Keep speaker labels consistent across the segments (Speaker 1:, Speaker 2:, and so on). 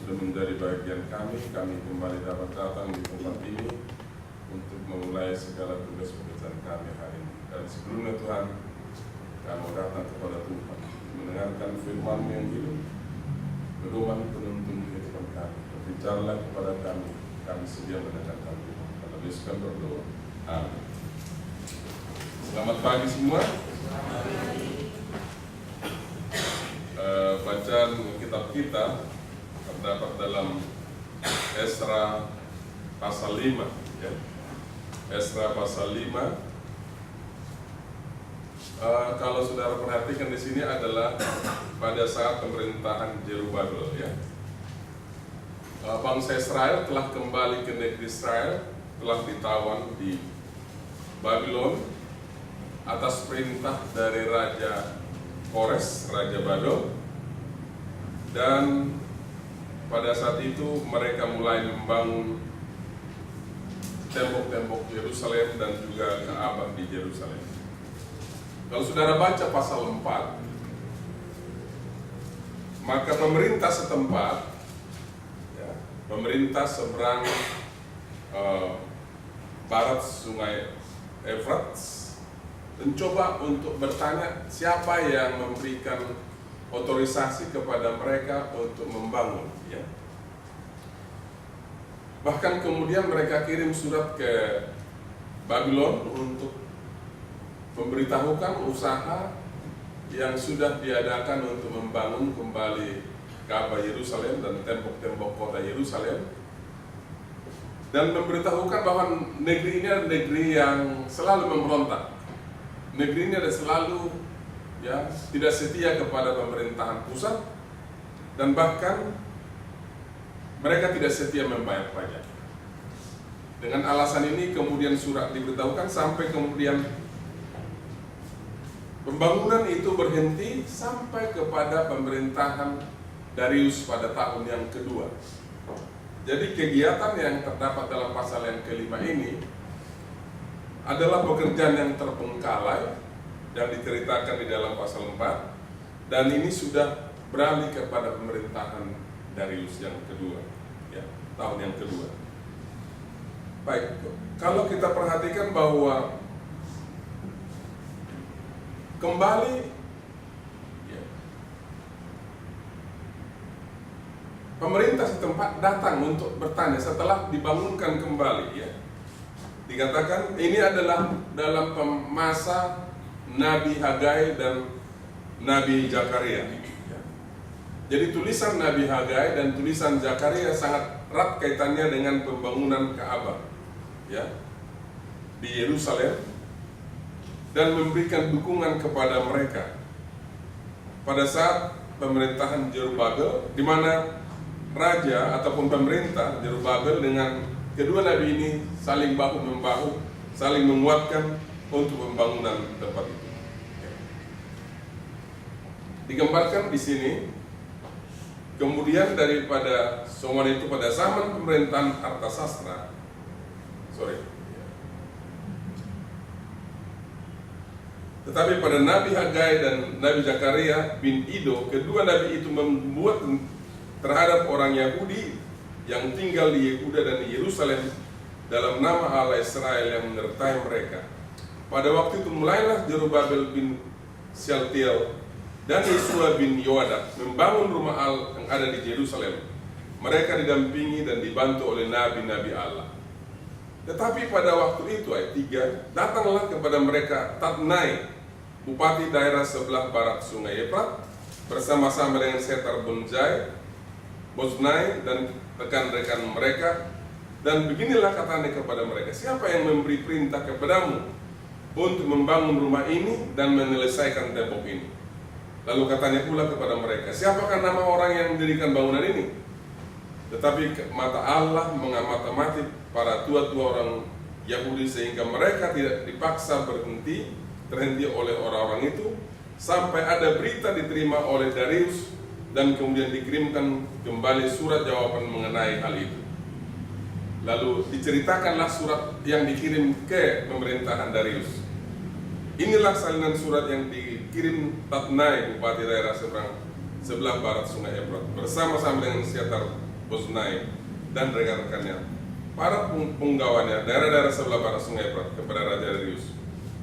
Speaker 1: sudah menjadi bagian kami kembali dapat datang di tempat ini untuk memulai segala tugas pekerjaan kami hari ini. Dan sebelumnya Tuhan, kami mau datang kepada Tuhan, mendengarkan firman-Mu yang hidup, pedoman penuntun kehidupan kami. Berbicaralah kepada kami sedia mendengarkan Tuhan. Kalau Yesus berdoa, amin. Selamat pagi semua. Bacaan kitab kita terdapat dalam Esra pasal 5, ya. Esra pasal 5. Kalau saudara perhatikan di sini adalah pada saat pemerintahan Zerubabel, ya. Bangsa Israel telah kembali ke negeri Israel, telah ditawan di Babylon atas perintah dari Raja Kores, Raja Babel. Dan pada saat itu mereka mulai membangun tembok-tembok Yerusalem dan juga Ka'bah di Yerusalem. Kalau saudara baca pasal 4, maka pemerintah setempat, ya, pemerintah seberang barat sungai Efrat, mencoba untuk bertanya siapa yang memberikan otorisasi kepada mereka untuk membangun, ya. Bahkan kemudian mereka kirim surat ke Babylon untuk memberitahukan usaha yang sudah diadakan untuk membangun kembali Ka'bah Yerusalem dan tembok-tembok kota Yerusalem, dan memberitahukan bahwa negeri ini adalah negeri yang selalu memberontak. Negeri ini adalah selalu, ya, tidak setia kepada pemerintahan pusat, dan bahkan mereka tidak setia membayar pajak. Dengan alasan ini kemudian surat diberitahukan sampai kemudian pembangunan itu berhenti sampai kepada pemerintahan Darius pada tahun yang kedua. Jadi kegiatan yang terdapat dalam pasal yang kelima ini adalah pekerjaan yang terbengkalai yang diceritakan di dalam pasal 4, dan ini sudah beralih kepada pemerintahan Darius yang kedua, ya, tahun yang kedua. Baik, kalau kita perhatikan bahwa kembali, ya, pemerintah setempat datang untuk bertanya setelah dibangunkan kembali, ya. Dikatakan ini adalah dalam masa Nabi Hagai dan Nabi Zakaria. Jadi tulisan Nabi Hagai dan tulisan Zakaria sangat erat kaitannya dengan pembangunan Ka'bah, ya, di Yerusalem, dan memberikan dukungan kepada mereka pada saat pemerintahan Zerubabel, di mana raja ataupun pemerintah Zerubabel dengan kedua nabi ini saling bahu-membahu, saling menguatkan untuk pembangunan tempat itu. Digambarkan di sini, kemudian daripada semua itu pada zaman pemerintahan Artasastra, tetapi pada Nabi Hagai dan Nabi Zakaria bin Ido, kedua nabi itu membuat terhadap orang Yahudi yang tinggal di Yehuda dan di Yerusalem dalam nama Allah Israel yang menyertai mereka. Pada waktu itu mulailah Zerubabel bin Shealtiel dan Yesua bin Yoadak membangun rumah Allah yang ada di Yerusalem. Mereka didampingi dan dibantu oleh nabi-nabi Allah. Tetapi pada waktu itu, ayat 3, datanglah kepada mereka Tatnai, bupati daerah sebelah barat sungai Efrat, bersama-sama dengan Setar-Boznai dan rekan-rekan mereka, dan beginilah katanya kepada mereka, siapa yang memberi perintah kepadamu untuk membangun rumah ini dan menyelesaikan tembok ini? Lalu katanya pula kepada mereka, siapakah nama orang yang mendirikan bangunan ini? Tetapi mata Allah mengamati para tua-tua orang Yahudi sehingga mereka tidak dipaksa terhenti oleh orang-orang itu, sampai ada berita diterima oleh Darius dan kemudian dikirimkan kembali surat jawaban mengenai hal itu. Lalu diceritakanlah surat yang dikirim ke pemerintahan Darius. Inilah salinan surat yang dikirim Tatnai, bupati daerah sebelah barat sungai Efrat, bersama-sama dengan Boznai, dan rekan-rekannya, para penggawaannya, daerah-daerah sebelah barat Sungai Efrat kepada Raja Darius.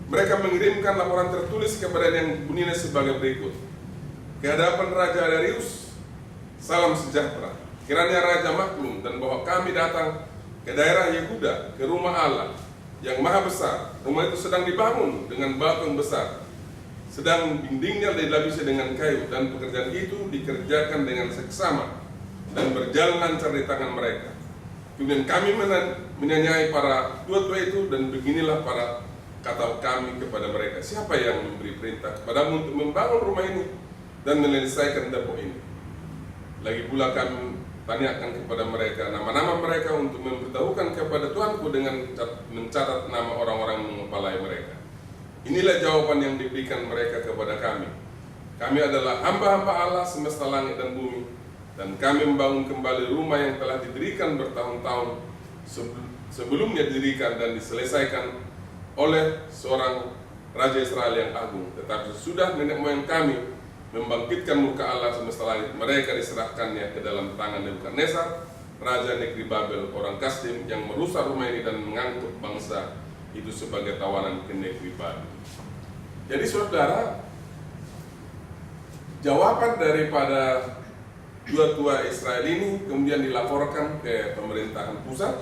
Speaker 1: Mereka mengirimkan laporan tertulis kepada yang bunyinya sebagai berikut. Ke hadapan Raja Darius, salam sejahtera. Kiranya Raja maklum dan bahwa kami datang ke daerah Yehuda, ke rumah Allah yang maha besar. Rumah itu sedang dibangun dengan batu yang besar, sedang dindingnya dilapisi dengan kayu, dan pekerjaan itu dikerjakan dengan seksama dan berjalan lancar di tangan mereka. Kemudian kami menanyai para tua-tua itu, dan beginilah para kata kami kepada mereka, siapa yang memberi perintah kepadamu untuk membangun rumah ini dan menyelesaikan dapur ini? Lagi pula kami tanyakan kepada mereka nama-nama mereka untuk memberitahukan kepada Tuanku dengan mencatat nama orang-orang yang mengepalai mereka. Inilah jawaban yang diberikan mereka kepada kami. Kami adalah hamba-hamba Allah semesta langit dan bumi, dan kami membangun kembali rumah yang telah didirikan bertahun-tahun sebelumnya didirikan dan diselesaikan oleh seorang Raja Israel yang agung. Tetapi sudah nenek moyang kami membangkitkan murka Allah semesta langit, mereka diserahkannya ke dalam tangan Nebukadnezar, Raja negeri Babel, orang Kasdim, yang merusak rumah ini dan mengangkut bangsa itu sebagai tawanan ke negeri Babel. Jadi saudara, jawaban daripada dua tua Israel ini kemudian dilaporkan ke pemerintahan pusat,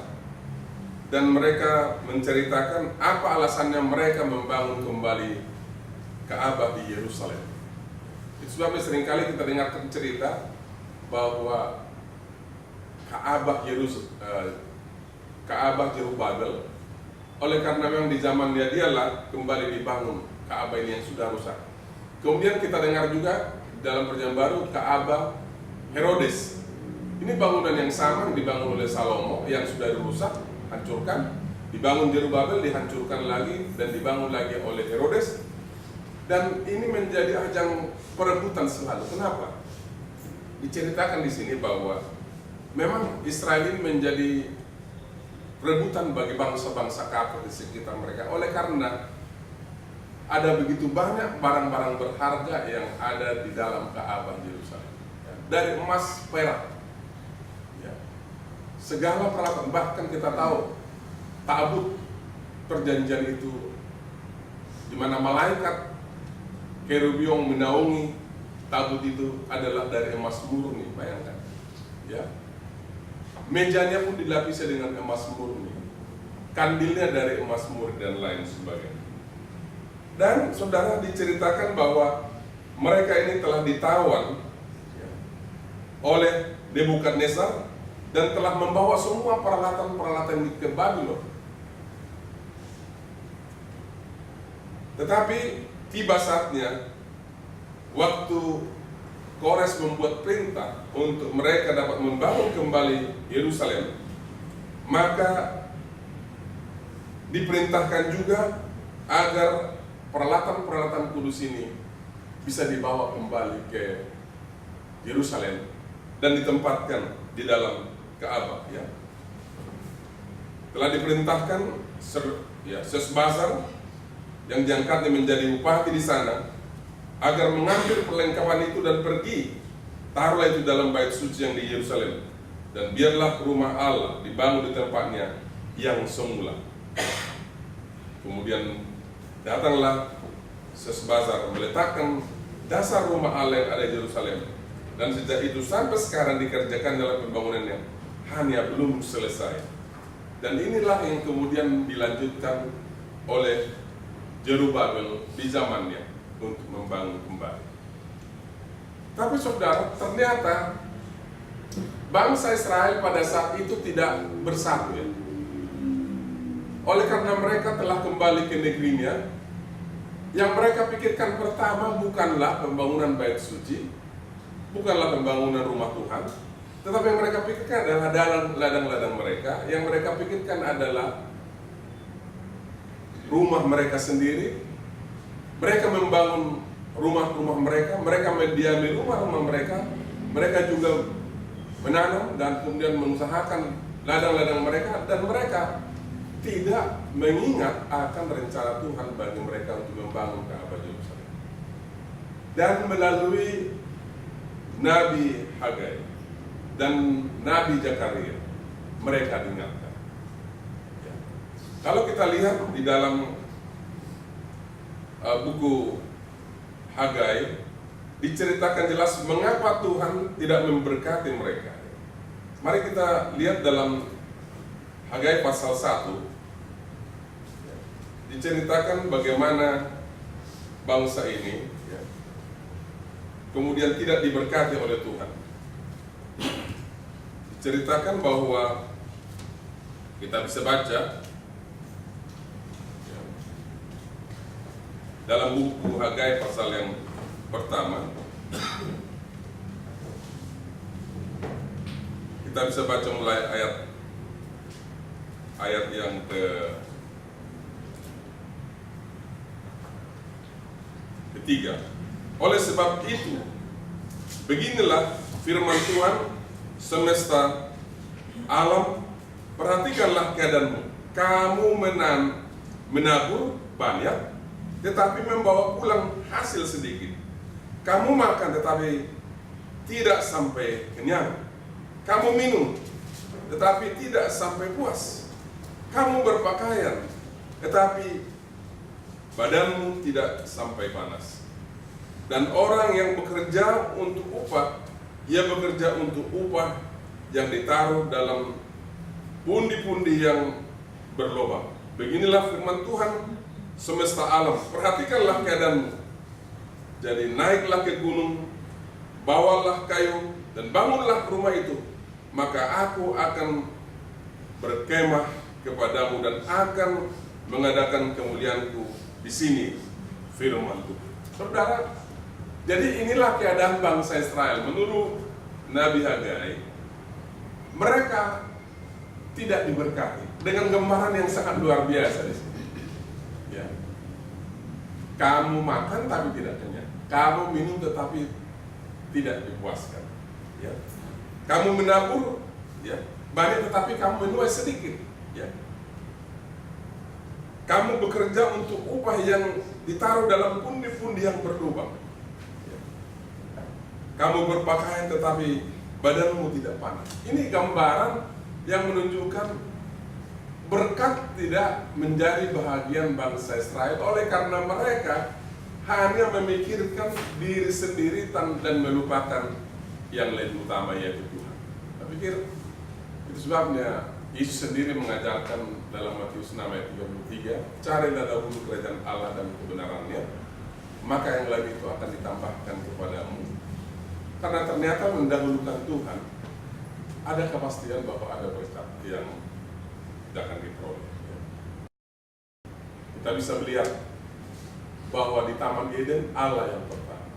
Speaker 1: dan mereka menceritakan apa alasannya mereka membangun kembali Ka'bah di Yerusalem. Itu sebabnya seringkali kita dengarkan cerita bahwa Ka'bah Jerubabel, oleh karena memang di zaman dialah kembali dibangun Ka'bah ini yang sudah rusak. Kemudian kita dengar juga dalam Perjanjian Baru Ka'bah Herodes. Ini bangunan yang sama yang dibangun oleh Salomo yang sudah dirusak, hancurkan, dibangun Jerubabel, dihancurkan lagi, dan dibangun lagi oleh Herodes. Dan ini menjadi ajang perebutan selalu. Kenapa? Diceritakan di sini bahwa memang Israel ini menjadi perebutan bagi bangsa-bangsa kafir di sekitar mereka, oleh karena ada begitu banyak barang-barang berharga yang ada di dalam Ka'bah Yerusalem, dari emas, perak, segala peralatan. Bahkan kita tahu tabut perjanjian itu, di mana malaikat kerubiong menaungi tabut itu adalah dari emas murni. Bayangkan, ya. Mejanya pun dilapisi dengan emas murni, kandilnya dari emas murni, dan lain sebagainya. Dan saudara, diceritakan bahwa mereka ini telah ditawan oleh Nebukadnezar dan telah membawa semua peralatan-peralatan ke Babylon. Tetapi tiba saatnya, waktu Kores membuat perintah untuk mereka dapat membangun kembali Yerusalem, maka diperintahkan juga agar peralatan-peralatan kudus ini bisa dibawa kembali ke Yerusalem dan ditempatkan di dalam Ka'bah. Ya. Telah diperintahkan Sesbazar yang diangkatnya menjadi bupati di sana agar mengambil perlengkapan itu dan pergi, taruhlah itu dalam bait suci yang di Yerusalem, dan biarlah rumah Allah dibangun di tempatnya yang semula. Kemudian datanglah Sesbazar meletakkan dasar rumah Allah yang ada di Yerusalem, dan sejak itu sampai sekarang dikerjakan dalam pembangunannya, hanya belum selesai. Dan inilah yang kemudian dilanjutkan oleh Jerubabel di zamannya untuk membangun kembali. Tapi saudara, ternyata bangsa Israel pada saat itu tidak bersatu, ya. Oleh karena mereka telah kembali ke negerinya, yang mereka pikirkan pertama bukanlah pembangunan bait suci, bukanlah pembangunan rumah Tuhan, tetapi yang mereka pikirkan adalah ladang-ladang mereka. Yang mereka pikirkan adalah rumah mereka sendiri. Mereka membangun rumah-rumah mereka, mereka mendiami rumah-rumah mereka, mereka juga menanam dan kemudian mengusahakan ladang-ladang mereka, dan mereka tidak mengingat akan rencana Tuhan bagi mereka untuk membangun Ka'bah Yerusalem. Dan melalui Nabi Hagai, dan Nabi Zakaria, mereka diingatkan. Ya. Kalau kita lihat di dalam buku Hagai, diceritakan jelas mengapa Tuhan tidak memberkati mereka. Mari kita lihat dalam Hagai pasal 1, diceritakan bagaimana bangsa ini kemudian tidak diberkati oleh Tuhan. Diceritakan bahwa kita bisa baca dalam buku Hagai pasal yang pertama. Kita bisa baca mulai ayat yang ketiga. Oleh sebab itu, beginilah firman Tuhan semesta alam, perhatikanlah keadaanmu. Kamu menabur banyak, tetapi membawa pulang hasil sedikit. Kamu makan tetapi tidak sampai kenyang. Kamu minum tetapi tidak sampai puas. Kamu berpakaian tetapi badanmu tidak sampai panas. Dan orang yang bekerja untuk upah, ia bekerja untuk upah yang ditaruh dalam pundi-pundi yang berlobang. Beginilah firman Tuhan semesta alam, perhatikanlah keadaanmu. Jadi naiklah ke gunung, bawalah kayu, dan bangunlah rumah itu. Maka aku akan berkemah kepadamu dan akan mengadakan kemuliaanku di sini, firman Tuhan. Saudara, jadi inilah keadaan bangsa Israel menurut Nabi Hagai. Mereka tidak diberkati dengan gambaran yang sangat luar biasa di sini. Ya. Kamu makan tapi tidak kenyang. Kamu minum tetapi tidak dipuaskan. Ya. Kamu menabur, ya, banyak tetapi kamu menuai sedikit. Ya. Kamu bekerja untuk upah yang ditaruh dalam pundi-pundi yang berlubang. Ya. Kamu berpakaian tetapi badanmu tidak panas. Ini gambaran yang menunjukkan berkat tidak menjadi bahagian bangsa Israel oleh karena mereka hanya memikirkan diri sendiri dan melupakan yang lebih utama, yaitu Tuhan. Saya pikir itu sebabnya Yesus sendiri mengajarkan dalam Matius 6 ayat 33, carilah dahulu kerajaan Allah dan kebenarannya, maka yang lain itu akan ditambahkan kepadamu. Karena ternyata mendahulukan Tuhan, ada kepastian bahwa ada berkat yang akan diperoleh. Kita bisa melihat bahwa di Taman Eden Allah yang pertama.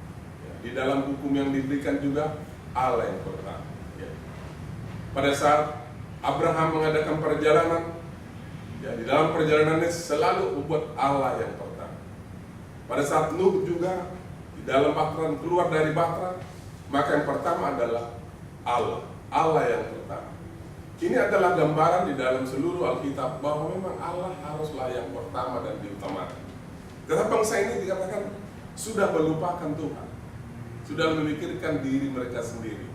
Speaker 1: Di dalam hukum yang diberikan juga Allah yang pertama. Pada saat Abraham mengadakan perjalanan, di dalam perjalanannya selalu membuat Allah yang pertama. Pada saat Nuh juga di dalam bahtera keluar dari bahtera, maka yang pertama adalah Allah yang pertama. Ini adalah gambaran di dalam seluruh Alkitab bahwa memang Allah haruslah yang pertama dan diutamakan. Tetapi bangsa ini dikatakan sudah melupakan Tuhan, sudah memikirkan diri mereka sendiri,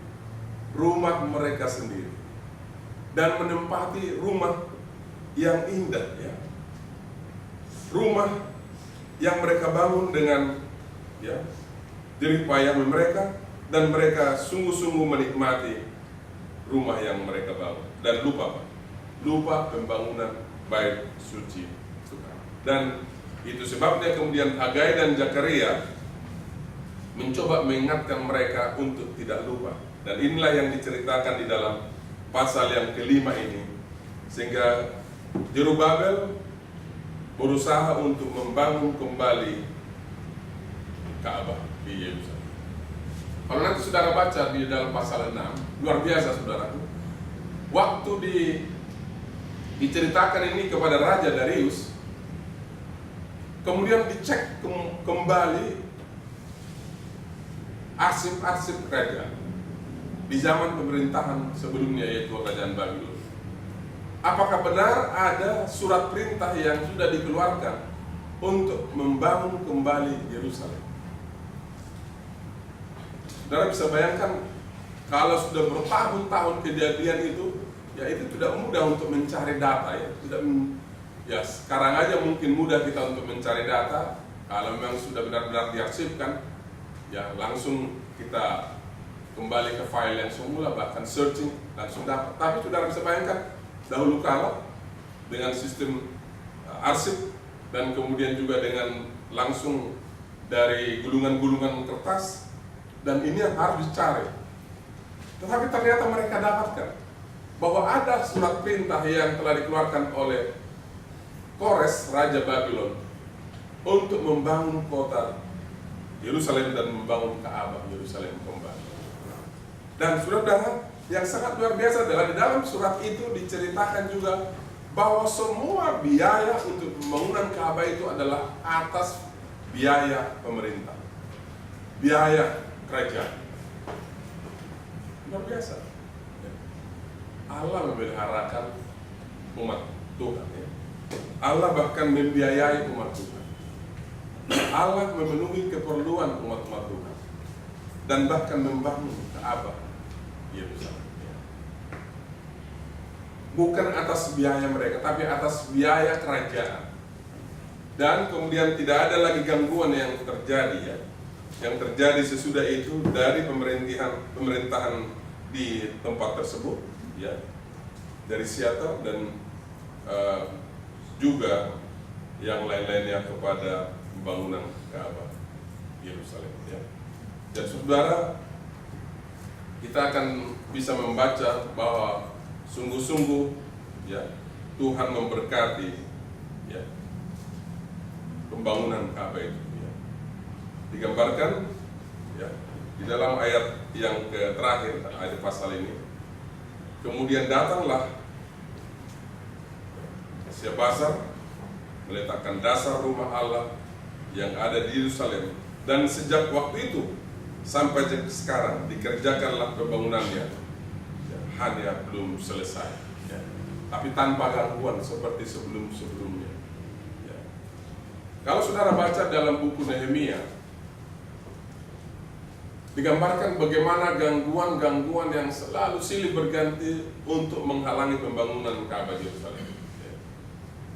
Speaker 1: rumah mereka sendiri, dan menempati rumah yang indah, ya, rumah yang mereka bangun dengan jerih payah mereka, dan mereka sungguh-sungguh menikmati rumah yang mereka bangun dan lupa pembangunan bait suci Tuhan. Dan itu sebabnya kemudian Hagai dan Zakaria mencoba mengingatkan mereka untuk tidak lupa. Dan inilah yang diceritakan di dalam pasal yang kelima ini, sehingga Zerubabel berusaha untuk membangun kembali Ka'bah di Yerusalem. Kalau nanti saudara baca di dalam pasal 6, luar biasa saudara. Waktu diceritakan ini kepada Raja Darius, kemudian dicek kembali arsip-arsip kerajaan di zaman pemerintahan sebelumnya, yaitu kerajaan Babylon. Apakah benar ada surat perintah yang sudah dikeluarkan untuk membangun kembali Yerusalem? Saudara bisa bayangkan Kalau sudah bertahun-tahun kejadian itu, ya itu tidak mudah untuk mencari data ya. Ya sekarang aja mungkin mudah kita untuk mencari data. Kalau memang sudah benar-benar diarsipkan, ya langsung kita kembali ke file yang semula, bahkan searching langsung dapat. Tapi saudara bisa bayangkan dahulu kala dengan sistem arsip dan kemudian juga dengan langsung dari gulungan-gulungan kertas, dan ini yang harus dicari. Tetapi ternyata mereka dapatkan bahwa ada surat perintah yang telah dikeluarkan oleh Kores, Raja Babylon, untuk membangun kota Yerusalem dan membangun Ka'bah Yerusalem kembali. Dan saudara, yang sangat luar biasa adalah di dalam surat itu diceritakan juga bahwa semua biaya untuk pembangunan Ka'bah itu adalah atas biaya pemerintah, biaya kerajaan. Luar biasa. Allah memeliharakan umat Tuhan. Ya. Allah bahkan membiayai umat Tuhan. Allah memenuhi keperluan umat-umat Tuhan dan bahkan membangun Ka'bah Yerusalem. Bukan atas biaya mereka, tapi atas biaya kerajaan. Dan kemudian tidak ada lagi gangguan yang terjadi ya. Yang terjadi sesudah itu dari pemerintahan di tempat tersebut ya, dari Seattle dan juga yang lain-lainnya kepada pembangunan Ka'bah Yerusalem ya. Dan saudara, kita akan bisa membaca bahwa sungguh-sungguh ya Tuhan memberkati ya pembangunan Ka'bah itu ya. Digambarkan ya di dalam ayat yang terakhir, ayat pasal ini. Kemudian datanglah Syabasar meletakkan dasar rumah Allah yang ada di Yerusalem, dan sejak waktu itu sampai sekarang dikerjakanlah pembangunannya ya, hanya belum selesai ya. Tapi tanpa gangguan seperti sebelum-sebelumnya ya. Kalau saudara baca dalam buku Nehemia, digambarkan bagaimana gangguan-gangguan yang selalu silih berganti untuk menghalangi pembangunan Ka'bah Yerusalem ya.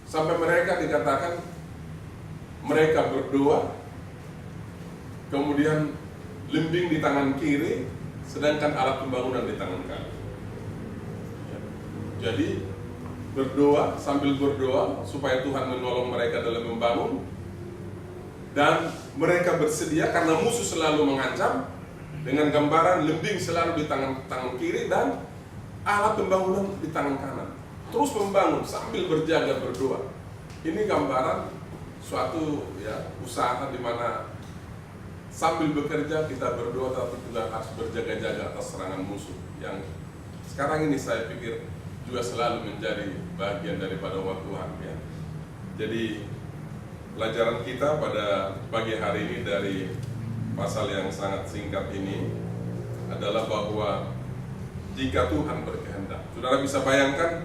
Speaker 1: Sampai mereka dikatakan mereka berdoa, kemudian lembing di tangan kiri, sedangkan alat pembangunan di tangan kanan. Ya. Jadi berdoa, sambil berdoa supaya Tuhan menolong mereka dalam membangun, dan mereka bersedia karena musuh selalu mengancam, dengan gambaran lembing selalu di tangan kiri dan alat pembangunan di tangan kanan. Terus membangun sambil berjaga berdoa. Ini gambaran suatu ya usaha di mana sambil bekerja kita berdoa, tapi juga harus berjaga-jaga atas serangan musuh yang sekarang ini saya pikir juga selalu menjadi bagian daripada umat Tuhan ya. Jadi pelajaran kita pada pagi hari ini dari pasal yang sangat singkat ini adalah bahwa jika Tuhan berkehendak, saudara bisa bayangkan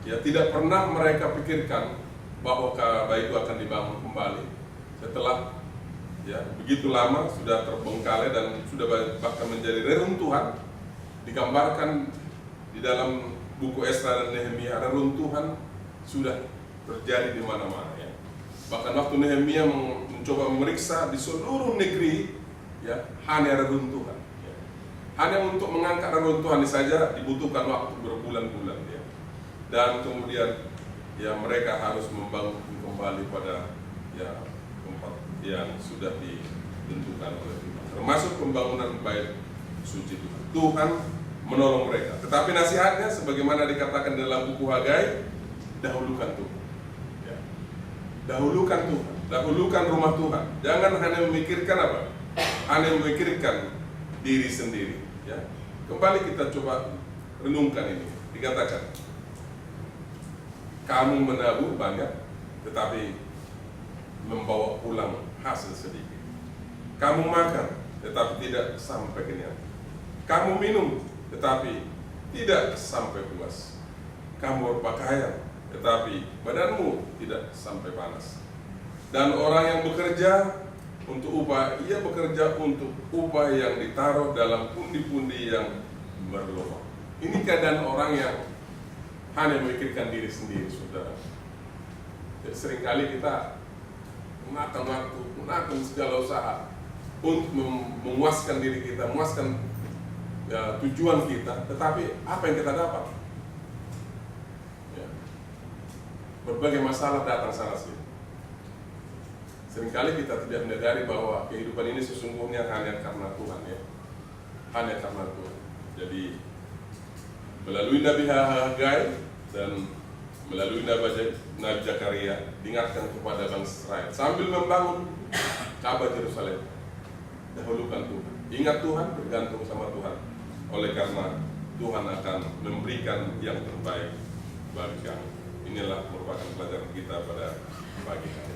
Speaker 1: ya, tidak pernah mereka pikirkan bahwa Ka'bah itu akan dibangun kembali setelah ya begitu lama sudah terbengkalai dan sudah bahkan menjadi reruntuhan. Digambarkan di dalam buku Esra dan Nehemia, reruntuhan sudah terjadi di mana-mana ya. Bahkan waktu Nehemia mencoba memeriksa di seluruh negeri ya, hanya reruntuhan ya. Hanya untuk mengangkat reruntuhan ini saja dibutuhkan waktu berbulan-bulan ya. Dan kemudian ya mereka harus membangun kembali pada ya tempat yang sudah ditentukan oleh Tuhan, termasuk pembangunan bait suci Tuhan. Tuhan menolong mereka. Tetapi nasihatnya sebagaimana dikatakan dalam buku Hagai, dahulukan Tuhan. Ya. Dahulukan Tuhan, dahulukan rumah Tuhan. Jangan hanya memikirkan apa? Hanya memikirkan diri sendiri. Ya. Kembali kita coba renungkan ini. Dikatakan, kamu menabur banyak, tetapi membawa pulang hasil sedikit. Kamu makan, tetapi tidak sampai kenyang. Kamu minum, tetapi tidak sampai puas. Kamu berpakaian, tetapi badanmu tidak sampai panas. Dan orang yang bekerja untuk upah, ia bekerja untuk upah yang ditaruh dalam pundi-pundi yang berlomba. Ini keadaan orang yang hanya memikirkan diri sendiri, saudara. Jadi seringkali kita gunakan waktu, gunakan segala usaha untuk memuaskan diri kita, memuaskan tujuan kita, tetapi apa yang kita dapat? Ya. Berbagai masalah datang sana sini. Seringkali kita tidak menyadari bahwa kehidupan ini sesungguhnya hanya karena Tuhan, ya. Hanya karena Tuhan. Jadi melalui Nabi Hagai dan melalui Nabi Zakaria diingatkan kepada bangsa Israel sambil membangun Ka'bah Yerusalem, dahulukan Tuhan, ingat Tuhan, bergantung sama Tuhan. Oleh karena Tuhan akan memberikan yang terbaik bagi kami. Inilah merupakan pelajaran kita pada pagi hari.